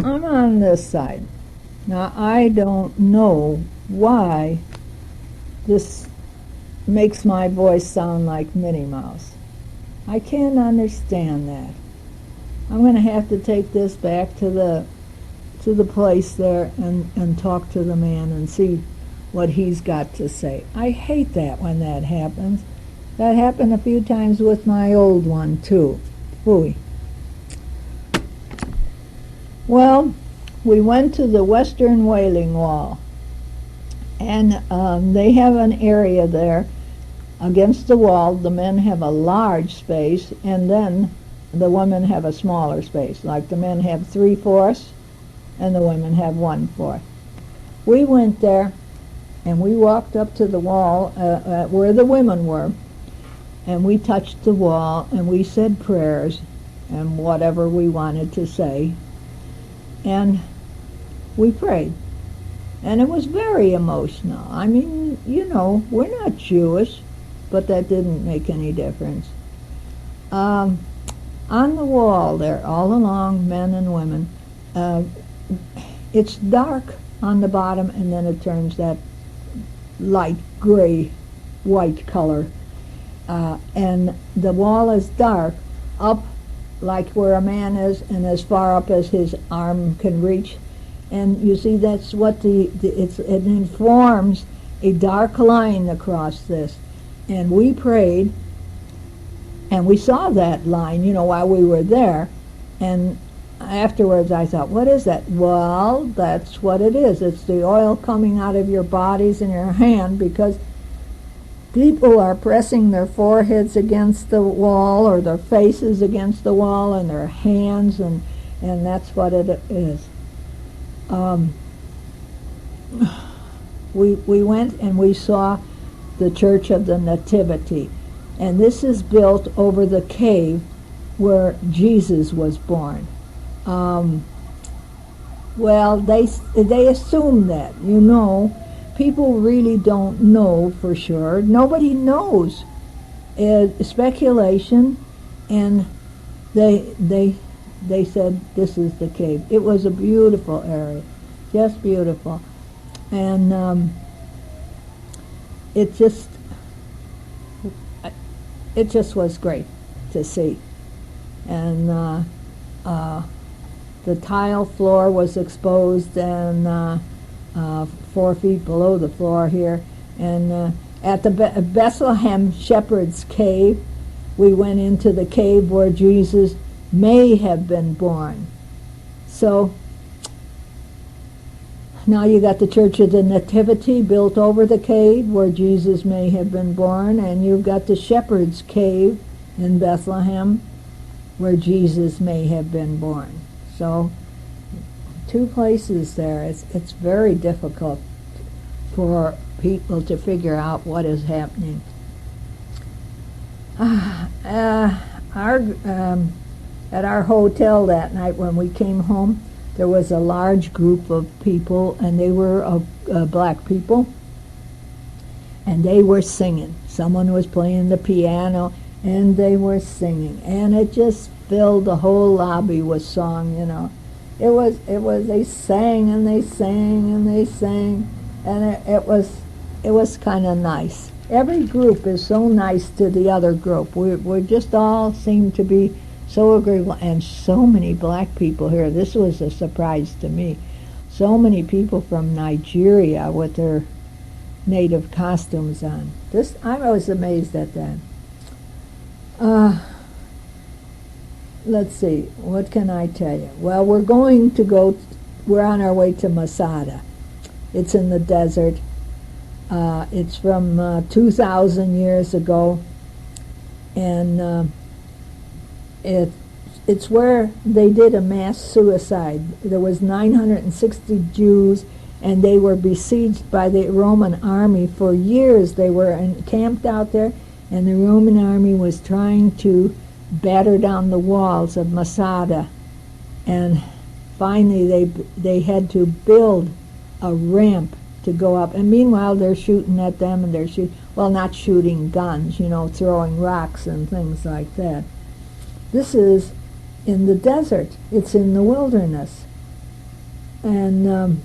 I'm on this side. Now, I don't know why this makes my voice sound like Minnie Mouse. I can't understand that. I'm going to have to take this back to the place there and talk to the man and see what he's got to say. I hate that when that happens. That happened a few times with my old one, too. Phooey. Well, we went to the Western Wailing Wall, and they have an area there against the wall. The men have a large space, and then the women have a smaller space. Like the men have 3/4, and the women have 1/4. We went there, and we walked up to the wall where the women were, and we touched the wall, and we said prayers and whatever we wanted to say, and we prayed. And it was very emotional. I mean, you know, we're not Jewish, but that didn't make any difference. On the wall there, all along, men and women, it's dark on the bottom, and then it turns that light gray white color, and the wall is dark up like where a man is and as far up as his arm can reach. And you see, that's what it informs a dark line across this. And we prayed, and we saw that line, you know, while we were there. And afterwards I thought, what is that? Well, that's what it is. It's the oil coming out of your bodies and your hand, because people are pressing their foreheads against the wall or their faces against the wall and their hands, and that's what it is. We went and we saw the Church of the Nativity, and this is built over the cave where Jesus was born. Well, they assume that, you know. People really don't know for sure. Nobody knows. It's speculation, and they said this is the cave. It was a beautiful area, just beautiful, and it just was great to see. And the tile floor was exposed, and 4 feet below the floor here. And at the Bethlehem Shepherd's Cave, we went into the cave where Jesus may have been born. So now you got the Church of the Nativity built over the cave where Jesus may have been born, and you've got the Shepherd's Cave in Bethlehem where Jesus may have been born. So 2 places there. It's very difficult for people to figure out what is happening. At our hotel that night when we came home, there was a large group of people, and they were black people, and they were singing. Someone was playing the piano, and they were singing, and it just filled the whole lobby with song, you know. It was they sang and they sang and they sang, and it was kind of nice. Every group is so nice to the other group. We just all seem to be so agreeable, and so many black people here. This was a surprise to me. So many people from Nigeria with their native costumes on. I was amazed at that. Let's see, what can I tell you? Well, we're on our way to Masada. It's in the desert. It's from 2,000 years ago, and it's where they did a mass suicide. There was 960 Jews, and they were besieged by the Roman army for years. They were encamped out there, and the Roman army was trying to batter down the walls of Masada, and finally they had to build a ramp to go up. And meanwhile, they're shooting at them, and they're not shooting guns, you know, throwing rocks and things like that. This is in the desert. It's in the wilderness. and